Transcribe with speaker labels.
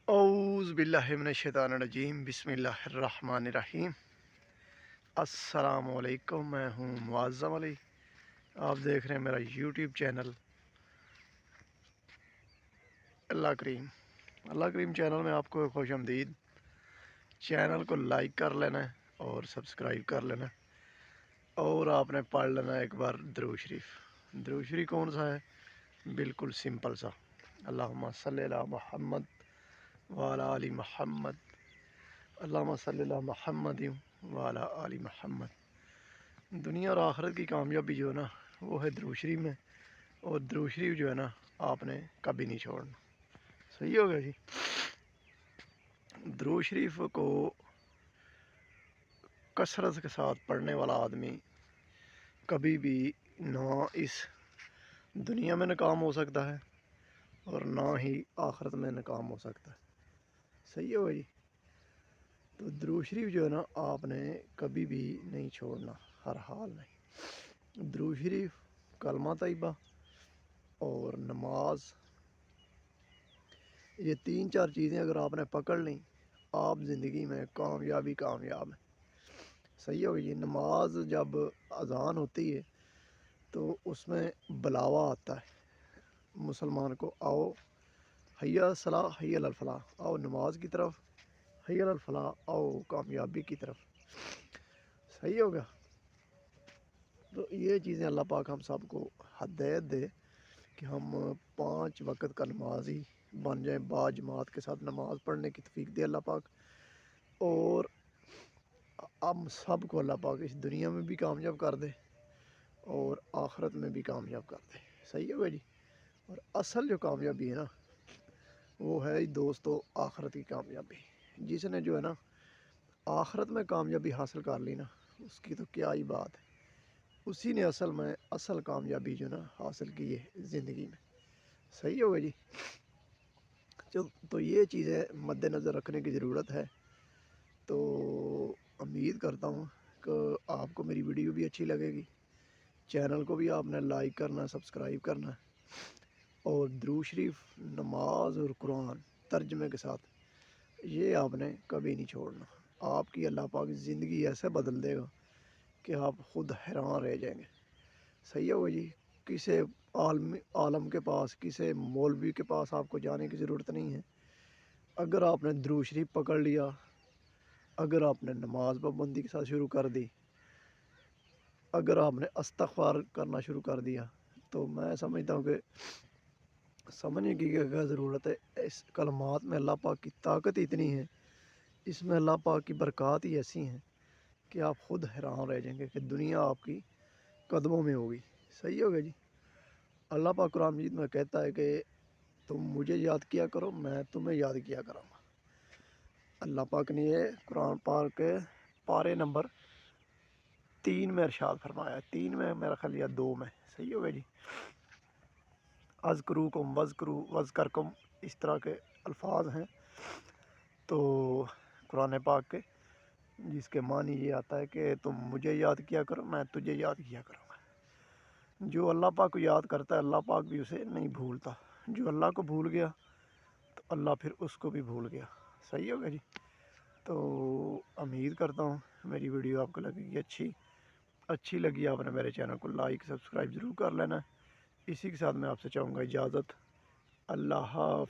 Speaker 1: اعوذ باللہ من الشیطان الرجیم، بسم اللہ الرحمن الرحیم۔ السلام علیکم، میں ہوں معظم علی۔ آپ دیکھ رہے ہیں میرا یوٹیوب چینل اللہ کریم چینل میں آپ کو خوش آمدید۔ چینل کو لائک کر لینا ہے اور سبسکرائب کر لینا ہے، اور آپ نے پڑھ لینا ہے ایک بار درود شریف۔ درود شریف کون سا ہے؟ بالکل سمپل سا، اللہم صلی علی محمد وعلی آل محمد، اللہم صلی اللہ محمد وعلی آل محمد۔ دنیا اور آخرت کی کامیابی جو ہے نا، وہ ہے درود شریف میں، اور درود شریف جو ہے نا، آپ نے کبھی نہیں چھوڑنا۔ صحیح ہو گیا جی؟ درود شریف کو کثرت کے ساتھ پڑھنے والا آدمی کبھی بھی نہ اس دنیا میں ناکام ہو سکتا ہے اور نہ ہی آخرت میں ناکام ہو سکتا ہے۔ صحیح ہو گیا جی؟ تو درود شریف جو ہے نا، آپ نے کبھی بھی نہیں چھوڑنا، ہر حال میں۔ درود شریف، کلمہ طیبہ اور نماز، یہ تین چار چیزیں اگر آپ نے پکڑ لیں، آپ زندگی میں کامیاب ہیں۔ صحیح ہوگی جی؟ نماز جب اذان ہوتی ہے تو اس میں بلاوا آتا ہے مسلمان کو، آؤ حی علی الصلاۃ حی علی الفلاح، آؤ نماز کی طرف، حی علی الفلاح، آؤ کامیابی کی طرف۔ صحیح ہوگا؟ تو یہ چیزیں اللہ پاک ہم سب کو ہدایت دے کہ ہم 5 وقت کا نمازی بن جائیں، با جماعت کے ساتھ نماز پڑھنے کی توفیق دے اللہ پاک، اور ہم سب کو اللہ پاک اس دنیا میں بھی کامیاب کر دے اور آخرت میں بھی کامیاب کر دے۔ صحیح ہوگا جی؟ اور اصل جو کامیابی ہے نا، وہ ہے دوستو آخرت کی کامیابی۔ جس نے جو ہے نا آخرت میں کامیابی حاصل کر لی نا، اس کی تو کیا ہی بات ہے، اسی نے اصل کامیابی جو نا حاصل کی ہے زندگی میں۔ صحیح ہوگا جی؟ تو یہ چیزیں مد نظر رکھنے کی ضرورت ہے۔ تو امید کرتا ہوں کہ آپ کو میری ویڈیو بھی اچھی لگے گی، چینل کو بھی آپ نے لائک کرنا، سبسکرائب کرنا، اور درود شریف، نماز اور قرآن ترجمے کے ساتھ یہ آپ نے کبھی نہیں چھوڑنا۔ آپ کی اللہ پاک زندگی ایسے بدل دے گا کہ آپ خود حیران رہ جائیں گے۔ صحیح ہوگا جی؟ کسی عالم کے پاس، کسی مولوی کے پاس آپ کو جانے کی ضرورت نہیں ہے۔ اگر آپ نے درود شریف پکڑ لیا، اگر آپ نے نماز پابندی کے ساتھ شروع کر دی، اگر آپ نے استغفار کرنا شروع کر دیا، تو میں سمجھتا ہوں کہ سمجھنے کی کیا ضرورت ہے، اس کلمات میں اللہ پاک کی طاقت اتنی ہے، اس میں اللہ پاک کی برکات ہی ایسی ہیں کہ آپ خود حیران رہ جائیں گے کہ دنیا آپ کی قدموں میں ہوگی۔ صحیح ہوگا جی؟ اللہ پاک قرآن مجید میں کہتا ہے کہ تم مجھے یاد کیا کرو، میں تمہیں یاد کیا کروں گا۔ اللہ پاک نے یہ قرآن پاک کے پارے نمبر 3 میں ارشاد فرمایا ہے، 3 میں میرا خیال یا 2 میں۔ صحیح ہوگا جی؟ اذکروکم وذکرکم، اس طرح کے الفاظ ہیں تو قرآن پاک کے، جس کے معنی یہ آتا ہے کہ تم مجھے یاد کیا کرو، میں تجھے یاد کیا کروں گا۔ جو اللہ پاک کو یاد کرتا ہے، اللہ پاک بھی اسے نہیں بھولتا۔ جو اللہ کو بھول گیا تو اللہ پھر اس کو بھی بھول گیا۔ صحیح ہوگا جی؟ تو امید کرتا ہوں میری ویڈیو آپ کو لگے گی اچھی لگی، آپ نے میرے چینل کو لائک سبسکرائب ضرور کر لینا ہے۔ اسی کے ساتھ میں آپ سے چاہوں گا اجازت، اللہ حافظ۔